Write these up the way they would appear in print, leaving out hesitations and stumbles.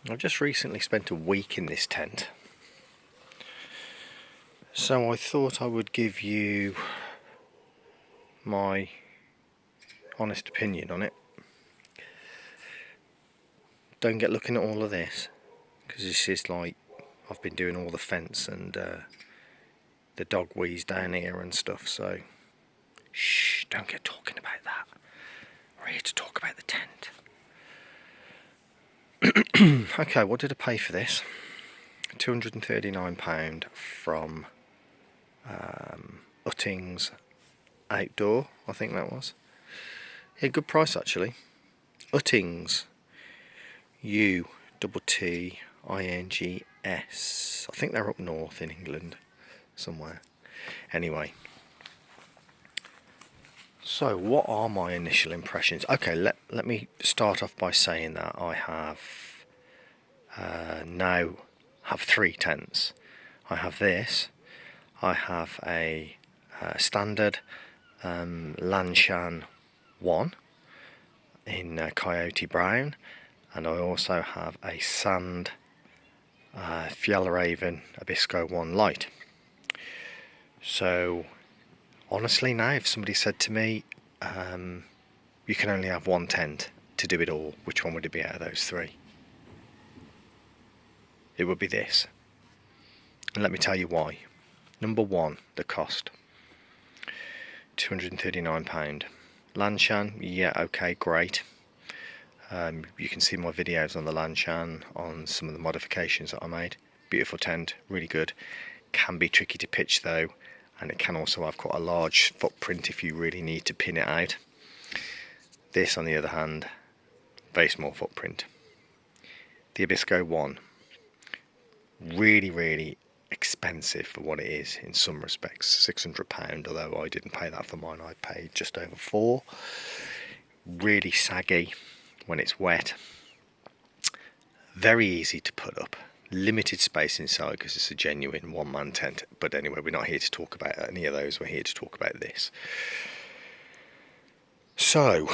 I've just recently spent a week in this tent, so I thought I would give you my honest opinion on it. Don't get looking at all of this, because this is like, I've been doing all the fence and the dog wheeze down here and stuff, so shh, don't get talking about that. We're here to talk about the tent. Okay, what did I pay for this? £239 from Uttings Outdoor, I think that was. Yeah, good price actually. Uttings, UTTINGS. I think they're up north in England somewhere. Anyway, so what are my initial impressions? Okay, let me start off by saying that I have now have 3 tents. I have this, I have a standard Lanshan 1 in Coyote Brown, and I also have a sand Fjällräven Abisko 1 light. So honestly now, if somebody said to me you can only have 1 tent to do it all, which one would it be out of those 3? It would be this. And let me tell you why. Number 1, the cost. £239. Lanshan, yeah, okay, great. You can see my videos on the Lanshan, on some of the modifications that I made. Beautiful tent, really good. Can be tricky to pitch though, and it can also have quite a large footprint if you really need to pin it out. This, on the other hand, very small footprint. The Abisko 1, really expensive for what it is in some respects. £600, although I didn't pay that for mine, I paid just over 4. Really saggy when it's wet, very easy to put up, limited space inside because it's a genuine one-man tent. But anyway, we're not here to talk about any of those, we're here to talk about this. So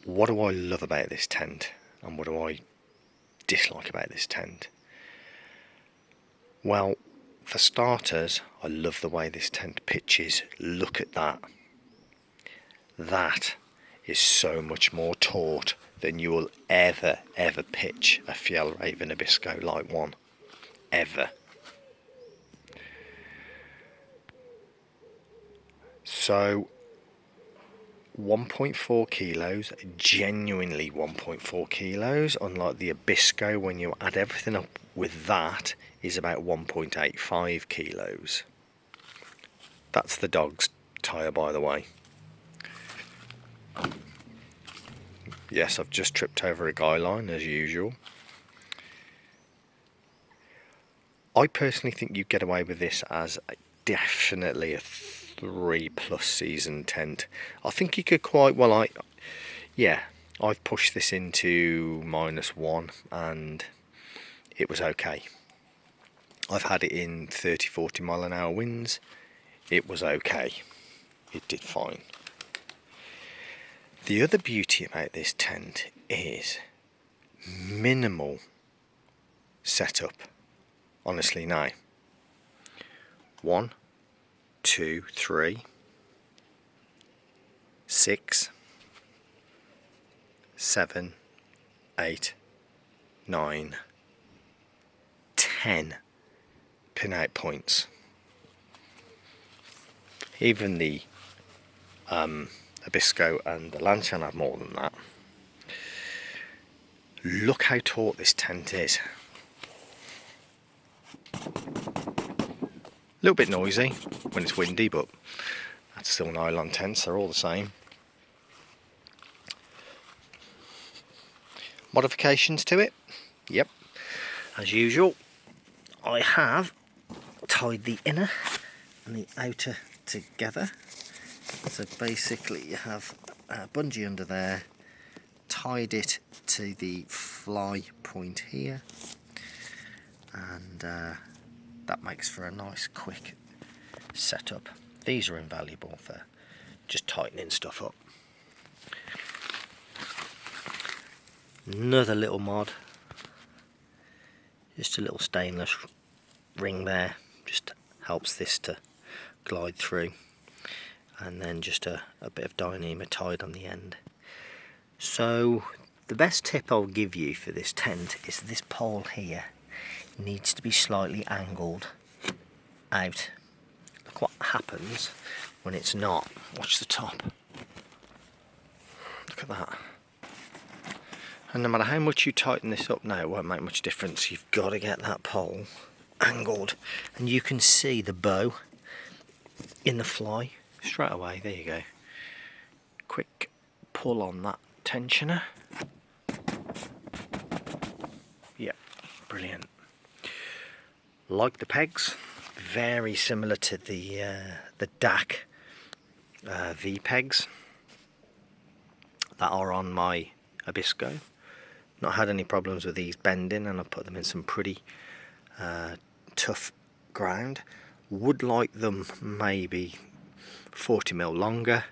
what do I love about this tent and what do I dislike about this tent? Well, for starters, I love the way this tent pitches. Look at that. That is so much more taut than you will ever pitch a Fjällräven Abisko Light 1. Ever. So 1.4 kilos, genuinely 1.4 kilos, unlike the Abisko, when you add everything up with that, is about 1.85 kilos. That's the dog's tyre, by the way. Yes, I've just tripped over a guy line as usual. I personally think you get away with this as definitely a 3+ season tent. I think you could quite well, I've pushed this into -1 and it was okay. I've had it in 30-40 mile an hour winds. It was okay. It did fine. The other beauty about this tent is minimal setup. Honestly, now 1, 2, 3, 6, 7, 8, 9, 10 pin-out points. Even the Abisko and the Lanshan have more than that. Look how taut this tent is. A little bit noisy when it's windy, but that's still nylon tents, they're all the same. Modifications to it? Yep, as usual. I have tied the inner and the outer together. So basically you have a bungee under there, tied it to the fly point here, and that makes for a nice quick setup. These are invaluable for just tightening stuff up. Another little mod Just a little stainless ring there, just helps this to glide through, and then just a bit of dynamitide on the end. So the best tip I'll give you for this tent is this pole here needs to be slightly angled out. Look what happens when it's not. Watch the top. Look at that. And no matter how much you tighten this up now, it won't make much difference. You've got to get that pole angled. And you can see the bow in the fly straight away. There you go. Quick pull on that tensioner. Yeah, brilliant. Like the pegs, very similar to the DAC V pegs that are on my Abisco. Not had any problems with these bending, and I've put them in some pretty tough ground. Would like them maybe 40mm longer,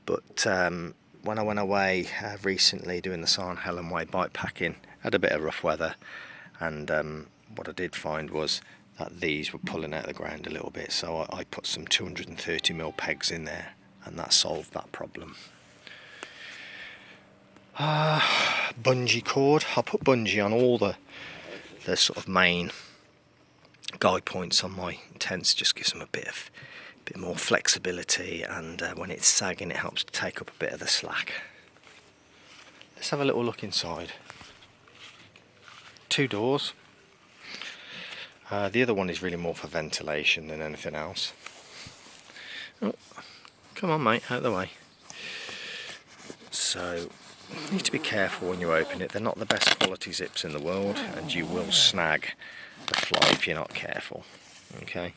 but when I went away recently doing the San Helen way bike packing, had a bit of rough weather, and what I did find was that these were pulling out of the ground a little bit, so I put some 230mm pegs in there, and that solved that problem. Bungee cord. I'll put bungee on all the sort of main guide points on my tents, just gives them a bit more flexibility, and when it's sagging it helps to take up a bit of the slack. Let's have a little look inside. 2 doors. The other one is really more for ventilation than anything else. Oh, come on mate, out of the way. So you need to be careful when you open it. They're not the best quality zips in the world, and you will snag the fly if you're not careful. Okay.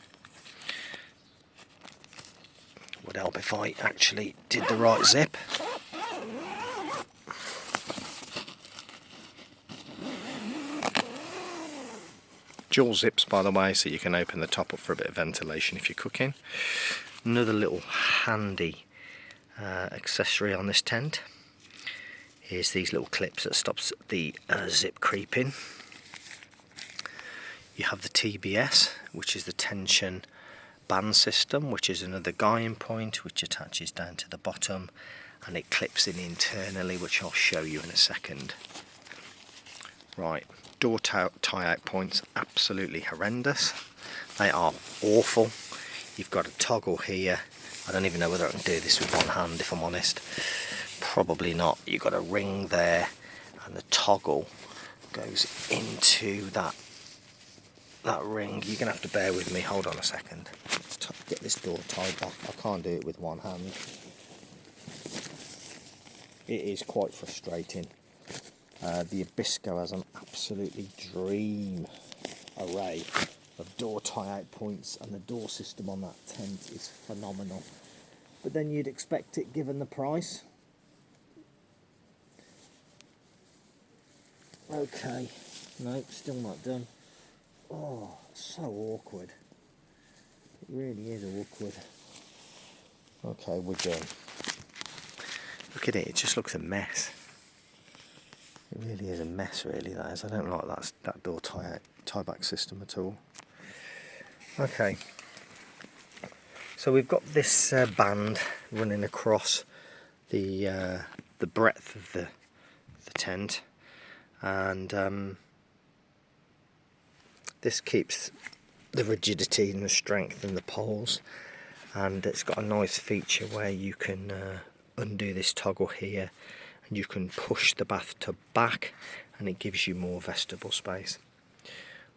Would help if I actually did the right zip. Dual zips, by the way, so you can open the top up for a bit of ventilation if you're cooking. Another little handy accessory on this tent is these little clips that stops the zip creeping. You have the TBS, which is the tension band system, which is another guying point which attaches down to the bottom, and it clips in internally, which I'll show you in a second. Right, door tie-out points, absolutely horrendous. They are awful. You've got a toggle here. I don't even know whether I can do this with one hand, if I'm honest. Probably not. You've got a ring there, and the toggle goes into that ring. You're gonna have to bear with me. Hold on a second. Let's get this door tied back. I can't do it with one hand. It is quite frustrating. The Abisco has an absolutely dream array of door tie-out points, and the door system on that tent is phenomenal. But then you'd expect it given the price. Okay, nope, still not done. Oh, so awkward. It really is awkward. Okay, we're done. Look at it, it just looks a mess. It really is a mess, really, that is. I don't like that door tie-back system at all. Okay, so we've got this band running across the breadth of the tent, and this keeps the rigidity and the strength in the poles, and it's got a nice feature where you can undo this toggle here, and you can push the bathtub back, and it gives you more vestibule space.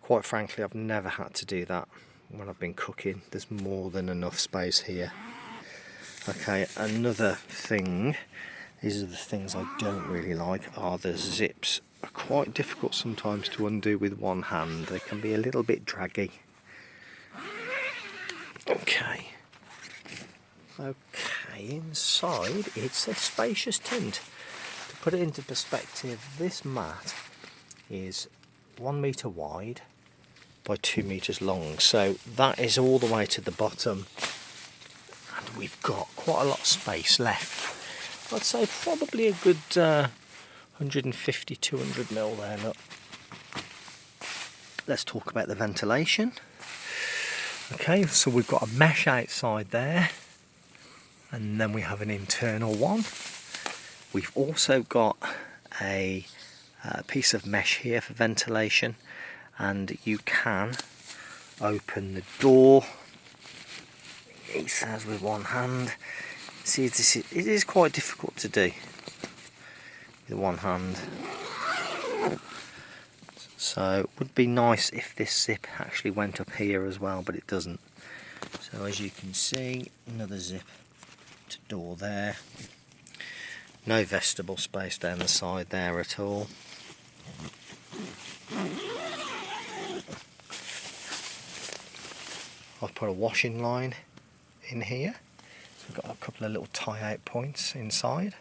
Quite frankly, I've never had to do that when I've been cooking. There's more than enough space here. Okay, another thing, these are the things I don't really like, are the zips. Are quite difficult sometimes to undo with one hand. They can be a little bit draggy. Okay, inside it's a spacious tent. To put it into perspective, this mat is 1 metre wide by 2 metres long, so that is all the way to the bottom, and we've got quite a lot of space left. I'd say probably a good 150-200 mil there, look. let's talk about the ventilation. Okay, so we've got a mesh outside there, and then we have an internal one. We've also got a piece of mesh here for ventilation, and you can open the door, he says, with one hand. See, it is quite difficult to do with one hand. So it would be nice if this zip actually went up here as well, but it doesn't. So as you can see, another zip to door there. No vestibule space down the side there at all. I've put a washing line in here. We've got a couple of little tie-out points inside.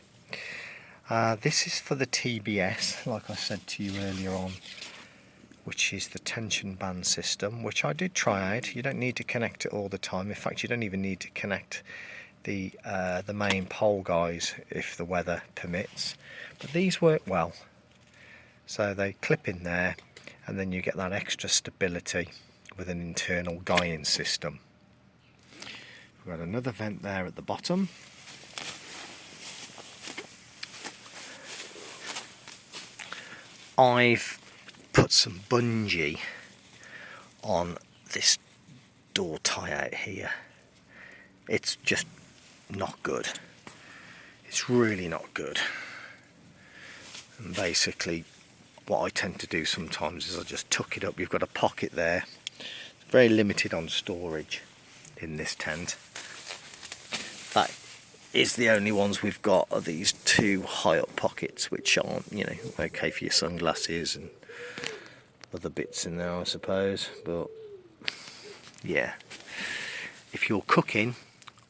This is for the TBS, like I said to you earlier on, which is the tension band system, which I did try out. You don't need to connect it all the time. In fact, you don't even need to connect the main pole guys if the weather permits. But these work well. So they clip in there, and then you get that extra stability with an internal guying system. We've got another vent there at the bottom. I've put some bungee on this door tie out here. It's just not good. It's really not good. And basically what I tend to do sometimes is I just tuck it up. You've got a pocket there. It's very limited on storage in this tent. That is the only ones we've got, are these two high up pockets, which aren't, you know, okay for your sunglasses and other bits in there, I suppose. But yeah, if you're cooking,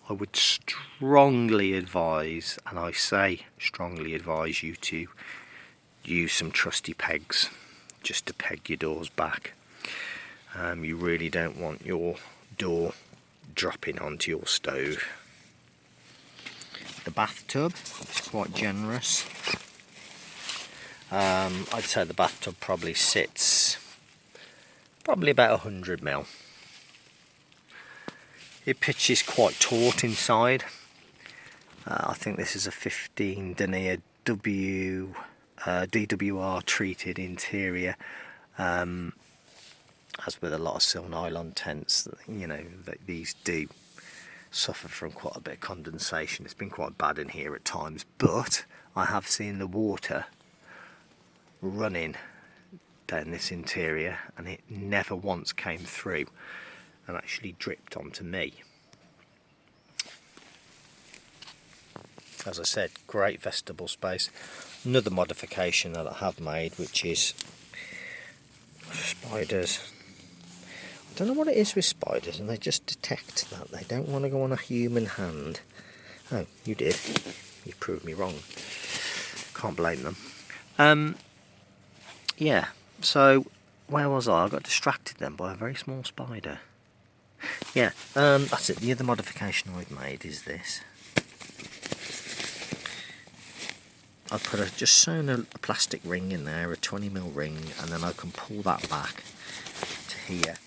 I would strongly advise, and I say strongly advise, you to use some trusty pegs just to peg your doors back. You really don't want your door dropping onto your stove. The bathtub is quite generous. I'd say the bathtub probably sits about 100 mil. It pitches quite taut inside. I think this is a 15 denier DWR treated interior. As with a lot of silk nylon tents, you know, these do suffer from quite a bit of condensation. It's been quite bad in here at times, but I have seen the water running down this interior, and it never once came through and actually dripped onto me. As I said, great vestibule space. Another modification that I have made, which is spiders. I don't know what it is with spiders, and they just detect that. They don't want to go on a human hand. Oh, you did. You proved me wrong. Can't blame them. Yeah, so where was I? I got distracted then by a very small spider. Yeah, that's it. The other modification I've made is this. I've just sewn a plastic ring in there, a 20mm ring, and then I can pull that back to here,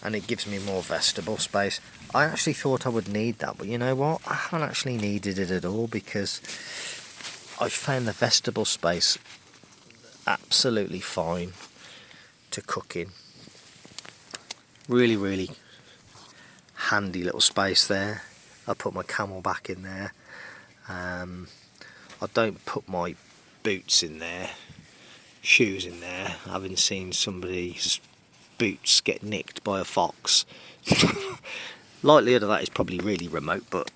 and it gives me more vestibule space. I actually thought I would need that, but you know what? I haven't actually needed it at all, because I found the vestibule space absolutely fine to cook in. Really, really handy little space there. I put my camelback in there. I don't put my boots in there, shoes in there, having seen somebody's boots get nicked by a fox. Likelihood of that is probably really remote, but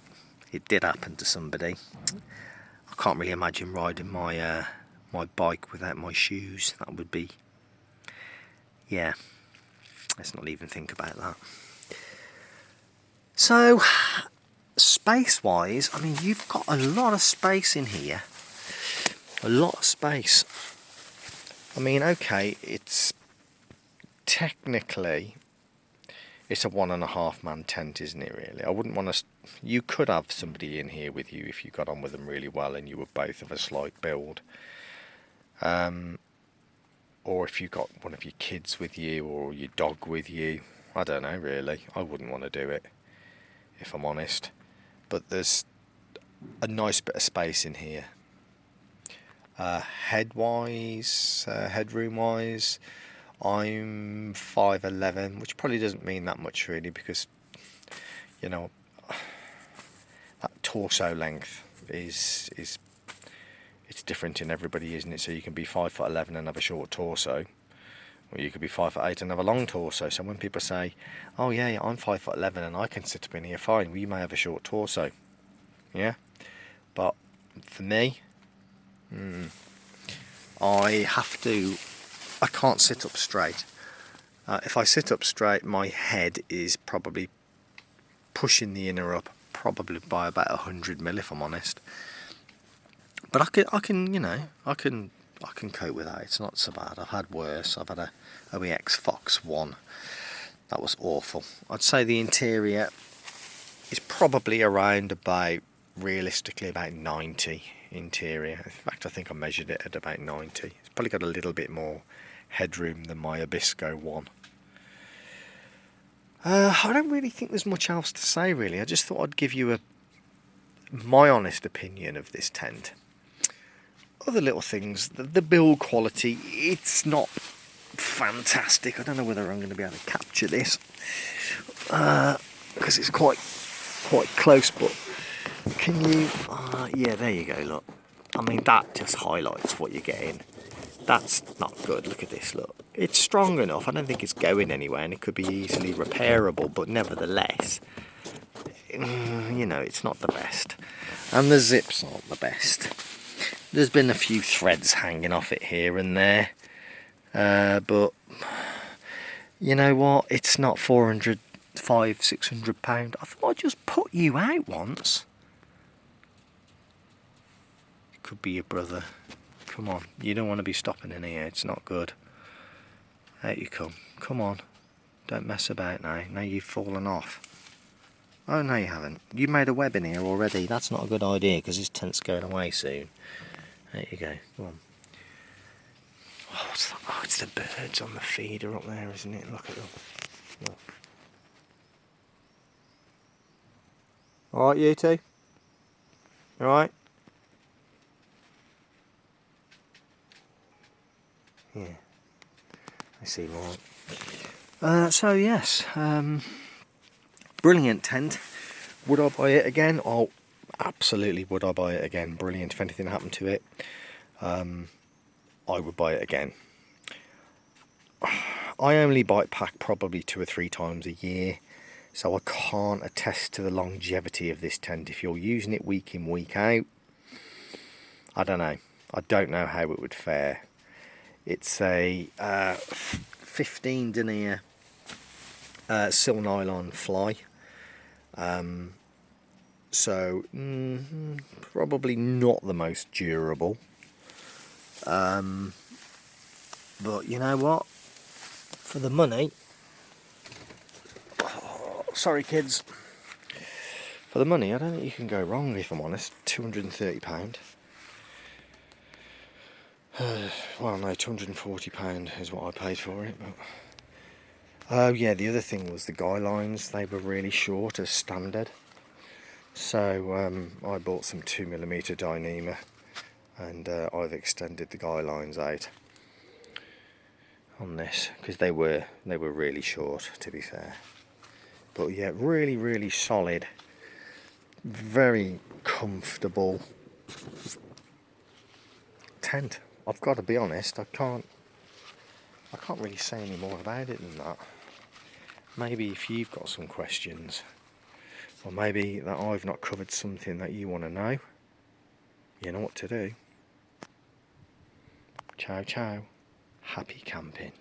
it did happen to somebody. I can't really imagine riding my my bike without my shoes. That would be, yeah, let's not even think about that. So space wise, I mean, you've got a lot of space in here, a lot of space. I mean, okay, it's technically it's a 1.5 man tent, isn't it, really? I wouldn't want to, you could have somebody in here with you if you got on with them really well and you were both of a slight build. or if you've got one of your kids with you or your dog with you. I don't know really, I wouldn't want to do it if I'm honest, but there's a nice bit of space in here. Headroom wise, I'm 5'11", which probably doesn't mean that much really, because you know that torso length is it's different in everybody, isn't it? So you can be 5'11" and have a short torso, or you could be 5'8" and have a long torso. So when people say, "Oh yeah, I'm 5'11" and I can sit up in here fine," well, you may have a short torso, yeah. But for me, I can't sit up straight. If I sit up straight, my head is probably pushing the inner up, probably by about 100 mil, if I'm honest. But I can cope with that. It's not so bad. I've had worse. I've had a OEX Fox 1. That was awful. I'd say the interior is probably around about, realistically, about 90 interior. In fact, I think I measured it at about 90. It's probably got a little bit more headroom than my Abisko 1. I don't really think there's much else to say really. I just thought I'd give you my honest opinion of this tent. Other little things, the build quality, it's not fantastic. I don't know whether I'm going to be able to capture this because it's quite close, but can you yeah, there you go, look. I mean, that just highlights what you're getting. That's not good. Look at this, look. It's strong enough. I don't think it's going anywhere, and it could be easily repairable, but nevertheless, you know, it's not the best. And the zips aren't the best. There's been a few threads hanging off it here and there, but you know what? It's not £600. I thought I'd just put you out once. It could be your brother. Come on, you don't want to be stopping in here. It's not good. Out you come. Come on. Don't mess about now. Now you've fallen off. Oh, no you haven't. You made a web in here already. That's not a good idea because this tent's going away soon. There you go. Come on. Oh, what's that? Oh, it's the birds on the feeder up there, isn't it? Look at them. Look. Alright, you two? Alright? Yeah. I see more. So yes, brilliant tent. Would I buy it again? Oh, absolutely would I buy it again. Brilliant. If anything happened to it, I would buy it again. I only bike pack probably 2 or 3 times a year, so I can't attest to the longevity of this tent. If you're using it week in, week out, I don't know. I don't know how it would fare. It's a 15 denier sil nylon fly, so probably not the most durable, but you know what, for the money, sorry kids, for the money I don't think you can go wrong, if I'm honest. £230. Well, no, £240 is what I paid for it. But yeah, the other thing was the guy lines. They were really short as standard. So I bought some 2mm Dyneema, and I've extended the guy lines out on this because they were really short, to be fair. But yeah, really solid, very comfortable tent. I've got to be honest, I can't really say any more about it than that. Maybe if you've got some questions, or maybe that I've not covered something that you want to know, you know what to do. Ciao ciao, happy camping.